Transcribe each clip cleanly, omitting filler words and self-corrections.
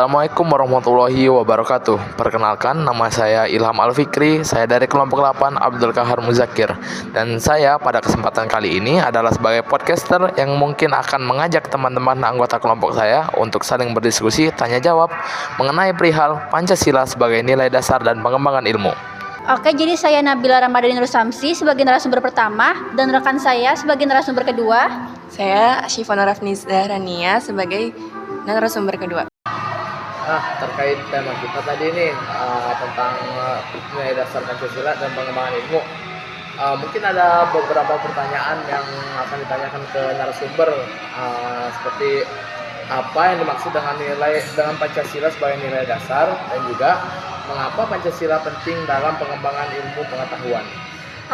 Assalamualaikum warahmatullahi wabarakatuh. Perkenalkan, nama saya Ilham Al-Fikri. Saya dari kelompok 8 Abdul Kahar Muzakir. Dan saya pada kesempatan kali ini adalah sebagai podcaster yang mungkin akan mengajak teman-teman anggota kelompok saya untuk saling berdiskusi, tanya jawab mengenai perihal Pancasila sebagai nilai dasar dan pengembangan ilmu. Oke, jadi saya Nabila Ramadhani Nur Samsi sebagai narasumber pertama dan rekan saya sebagai narasumber kedua. Saya Syifa Nur Afniz Zahrania sebagai narasumber kedua. Terkait tema kita tadi ini tentang nilai dasar Pancasila dan pengembangan ilmu. Mungkin ada beberapa pertanyaan yang akan ditanyakan ke narasumber, seperti apa yang dimaksud dengan Pancasila sebagai nilai dasar, dan juga mengapa Pancasila penting dalam pengembangan ilmu pengetahuan.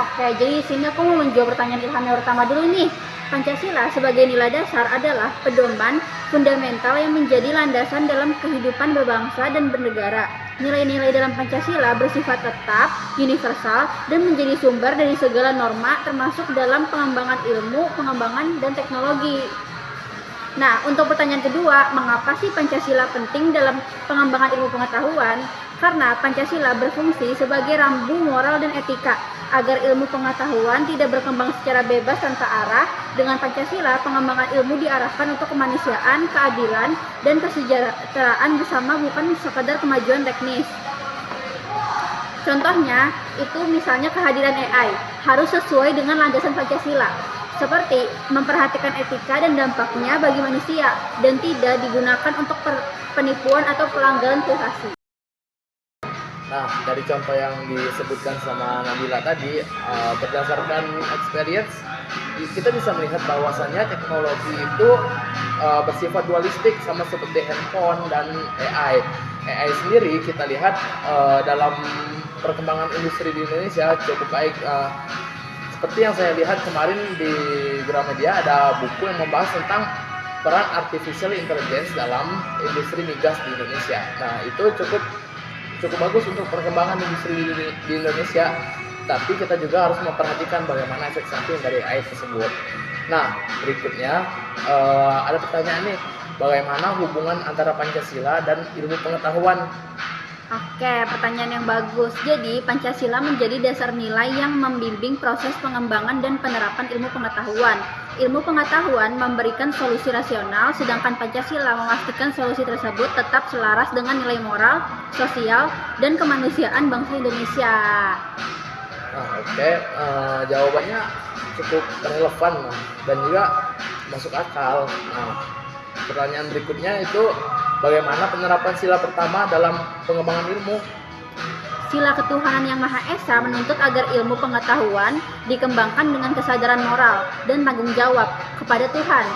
Oke, jadi sini aku mau menjawab pertanyaan Ilham yang pertama dulu nih. Pancasila sebagai nilai dasar adalah pedoman fundamental yang menjadi landasan dalam kehidupan berbangsa dan bernegara. Nilai-nilai dalam Pancasila bersifat tetap, universal, dan menjadi sumber dari segala norma termasuk dalam pengembangan ilmu, pengembangan, dan teknologi. Nah, untuk pertanyaan kedua, mengapa sih Pancasila penting dalam pengembangan ilmu pengetahuan? Karena Pancasila berfungsi sebagai rambu moral dan etika agar ilmu pengetahuan tidak berkembang secara bebas tanpa arah. Dengan Pancasila, pengembangan ilmu diarahkan untuk kemanusiaan, keadilan, dan kesejahteraan bersama, bukan sekadar kemajuan teknis. Contohnya, itu misalnya kehadiran AI harus sesuai dengan landasan Pancasila, seperti memperhatikan etika dan dampaknya bagi manusia, dan tidak digunakan untuk penipuan atau pelanggaran privasi. Nah, dari contoh yang disebutkan sama Nabila tadi, berdasarkan experience, kita bisa melihat bahwasannya teknologi itu bersifat dualistik, sama seperti handphone dan AI. AI sendiri kita lihat dalam perkembangan industri di Indonesia cukup baik. Seperti yang saya lihat kemarin di Gramedia, ada buku yang membahas tentang peran artificial intelligence dalam industri migas di Indonesia. Nah, itu cukup bagus untuk perkembangan industri di Indonesia, tapi kita juga harus memperhatikan bagaimana efek samping dari AI tersebut. Nah, berikutnya ada pertanyaan nih, bagaimana hubungan antara Pancasila dan ilmu pengetahuan? Oke, pertanyaan yang bagus. Jadi, Pancasila menjadi dasar nilai yang membimbing proses pengembangan dan penerapan ilmu pengetahuan. Ilmu pengetahuan memberikan solusi rasional, sedangkan Pancasila memastikan solusi tersebut tetap selaras dengan nilai moral, sosial, dan kemanusiaan bangsa Indonesia. Jawabannya cukup relevan dan juga masuk akal. Pertanyaan berikutnya itu, bagaimana penerapan sila pertama dalam pengembangan ilmu? Sila ketuhanan yang Maha Esa menuntut agar ilmu pengetahuan dikembangkan dengan kesadaran moral dan tanggung jawab kepada Tuhan,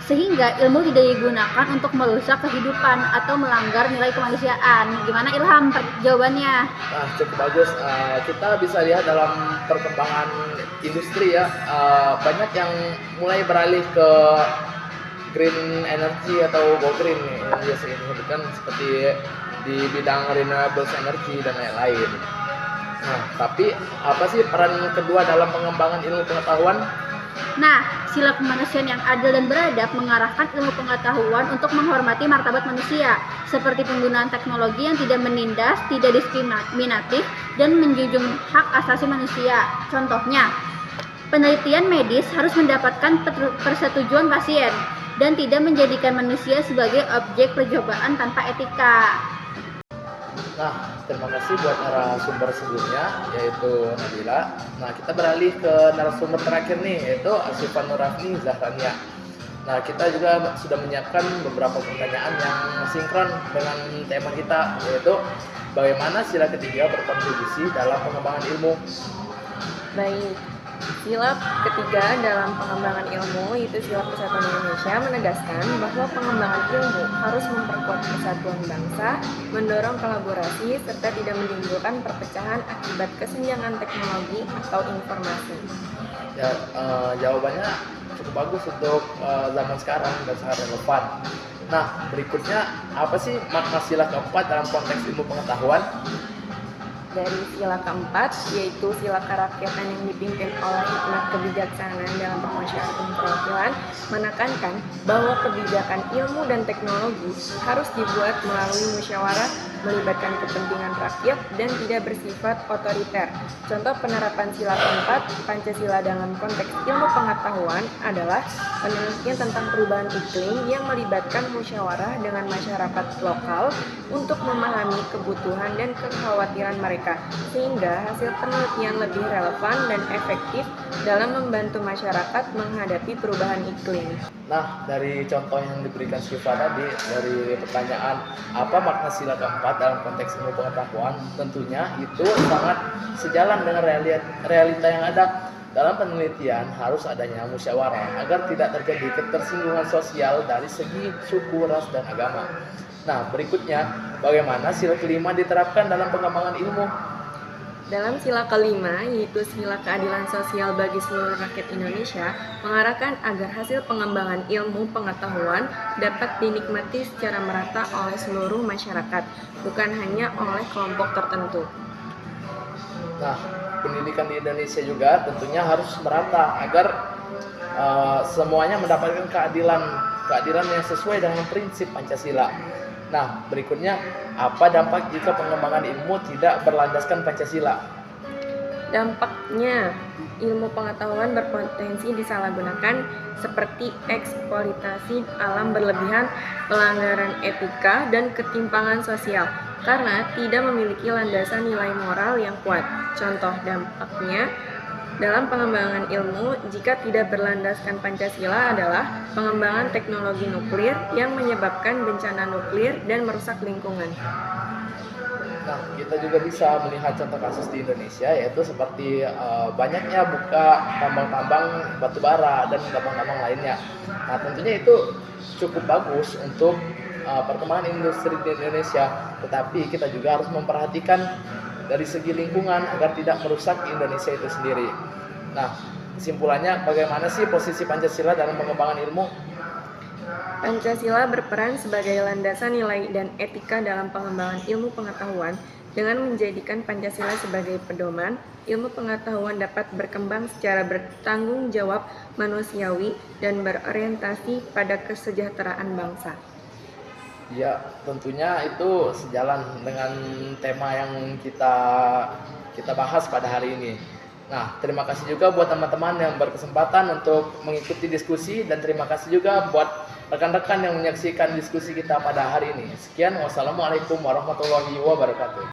sehingga ilmu tidak digunakan untuk merusak kehidupan atau melanggar nilai kemanusiaan. Gimana Ilham jawabannya? Cukup bagus. Kita bisa lihat dalam perkembangan industri ya, banyak yang mulai beralih ke green energy atau go green yang biasa disebutkan, seperti di bidang renewable energy dan lain-lain. Nah, tapi apa sih peran kedua dalam pengembangan ilmu pengetahuan? Nah, sila kemanusiaan yang adil dan beradab mengarahkan ilmu pengetahuan untuk menghormati martabat manusia, seperti penggunaan teknologi yang tidak menindas, tidak diskriminatif, dan menjunjung hak asasi manusia. Contohnya, penelitian medis harus mendapatkan persetujuan pasien dan tidak menjadikan manusia sebagai objek percobaan tanpa etika. Nah, terima kasih buat narasumber sebelumnya, yaitu Nabila. Nah, kita beralih ke narasumber terakhir nih, yaitu Syifa Nur Afniz Zahrania. Nah, kita juga sudah menyiapkan beberapa pertanyaan yang sinkron dengan tema kita, yaitu bagaimana sila ketiga berkontribusi dalam pengembangan ilmu. Baik, sila ketiga dalam pengembangan ilmu yaitu Sila Persatuan Indonesia menegaskan bahwa pengembangan ilmu harus memperkuat persatuan bangsa, mendorong kolaborasi, serta tidak menimbulkan perpecahan akibat kesenjangan teknologi atau informasi. Ya, jawabannya cukup bagus untuk zaman sekarang dan sangat relevan. Nah, berikutnya apa sih makna sila keempat dalam konteks ilmu pengetahuan? dari sila keempat, yaitu sila kerakyatan yang dipimpin oleh hikmat kebijaksanaan dalam permusyawaratan perwakilan, menekankan bahwa kebijakan ilmu dan teknologi harus dibuat melalui musyawarah, melibatkan kepentingan rakyat, dan tidak bersifat otoriter. Contoh penerapan sila keempat Pancasila dalam konteks ilmu pengetahuan adalah penelitian tentang perubahan iklim yang melibatkan musyawarah dengan masyarakat lokal untuk memahami kebutuhan dan kekhawatiran mereka, sehingga hasil penelitian lebih relevan dan efektif dalam membantu masyarakat menghadapi perubahan iklim. Nah, dari contoh yang diberikan Syifa tadi, dari pertanyaan apa makna sila keempat dalam konteks ilmu pengetahuan, tentunya itu sangat sejalan dengan realita yang ada. Dalam penelitian harus adanya musyawarah agar tidak terjadi ketersinggungan sosial dari segi suku, ras, dan agama. Nah, berikutnya bagaimana sila kelima diterapkan dalam pengembangan ilmu? Dalam sila kelima, yaitu sila keadilan sosial bagi seluruh rakyat Indonesia, mengarahkan agar hasil pengembangan ilmu pengetahuan dapat dinikmati secara merata oleh seluruh masyarakat, bukan hanya oleh kelompok tertentu. Nah, pendidikan di Indonesia juga tentunya harus merata agar semuanya mendapatkan keadilan yang sesuai dengan prinsip Pancasila. Nah, berikutnya, apa dampak jika pengembangan ilmu tidak berlandaskan Pancasila? Dampaknya, ilmu pengetahuan berpotensi disalahgunakan seperti eksploitasi alam berlebihan, pelanggaran etika, dan ketimpangan sosial karena tidak memiliki landasan nilai moral yang kuat. Contoh dampaknya dalam pengembangan ilmu jika tidak berlandaskan Pancasila adalah pengembangan teknologi nuklir yang menyebabkan bencana nuklir dan merusak lingkungan. Nah, kita juga bisa melihat contoh kasus di Indonesia, yaitu seperti banyaknya buka tambang-tambang batu bara dan tambang-tambang lainnya. Nah, tentunya itu cukup bagus untuk perkembangan industri di Indonesia, tetapi kita juga harus memperhatikan dari segi lingkungan agar tidak merusak Indonesia itu sendiri. Nah, kesimpulannya bagaimana sih posisi Pancasila dalam pengembangan ilmu? Pancasila berperan sebagai landasan nilai dan etika dalam pengembangan ilmu pengetahuan. Dengan menjadikan Pancasila sebagai pedoman, ilmu pengetahuan dapat berkembang secara bertanggung jawab, manusiawi, dan berorientasi pada kesejahteraan bangsa. Ya, tentunya itu sejalan dengan tema yang kita bahas pada hari ini. Nah, terima kasih juga buat teman-teman yang berkesempatan untuk mengikuti diskusi, dan terima kasih juga buat rekan-rekan yang menyaksikan diskusi kita pada hari ini. Sekian, wassalamualaikum warahmatullahi wabarakatuh.